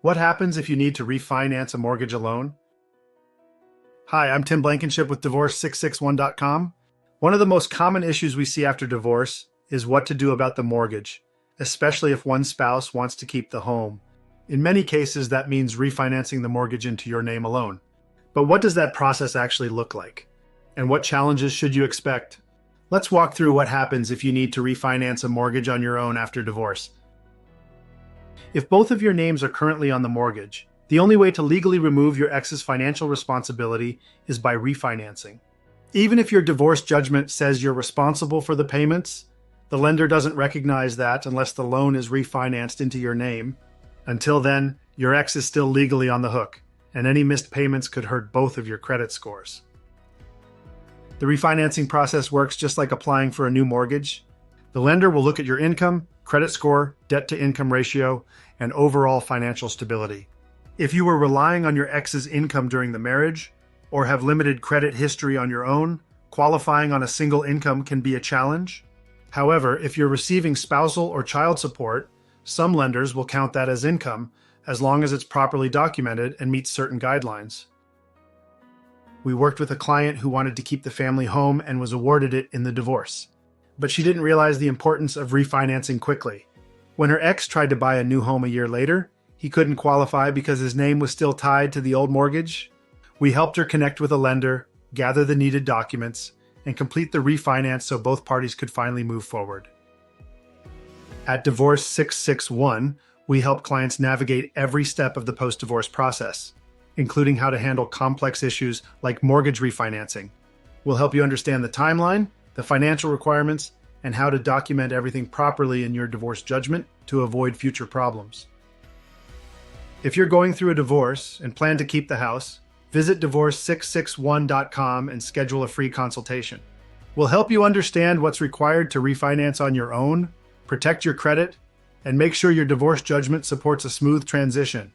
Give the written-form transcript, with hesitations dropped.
What happens if you need to refinance a mortgage alone? Hi, I'm Tim Blankenship with Divorce661.com. One of the most common issues we see after divorce is what to do about the mortgage, especially if one spouse wants to keep the home. In many cases, that means refinancing the mortgage into your name alone. But what does that process actually look like? And what challenges should you expect? Let's walk through what happens if you need to refinance a mortgage on your own after divorce. If both of your names are currently on the mortgage, the only way to legally remove your ex's financial responsibility is by refinancing. Even if your divorce judgment says you're responsible for the payments, the lender doesn't recognize that unless the loan is refinanced into your name. Until then, your ex is still legally on the hook, and any missed payments could hurt both of your credit scores. The refinancing process works just like applying for a new mortgage. The lender will look at your income, credit score, debt-to-income ratio, and overall financial stability. If you were relying on your ex's income during the marriage, or have limited credit history on your own, qualifying on a single income can be a challenge. However, if you're receiving spousal or child support, some lenders will count that as income as long as it's properly documented and meets certain guidelines. We worked with a client who wanted to keep the family home and was awarded it in the divorce. But she didn't realize the importance of refinancing quickly. When her ex tried to buy a new home a year later, he couldn't qualify because his name was still tied to the old mortgage. We helped her connect with a lender, gather the needed documents, and complete the refinance so both parties could finally move forward. At Divorce 661, we help clients navigate every step of the post-divorce process, including how to handle complex issues like mortgage refinancing. We'll help you understand the timeline, the financial requirements, and how to document everything properly in your divorce judgment to avoid future problems. If you're going through a divorce and plan to keep the house, visit divorce661.com and schedule a free consultation. We'll help you understand what's required to refinance on your own, protect your credit, and make sure your divorce judgment supports a smooth transition.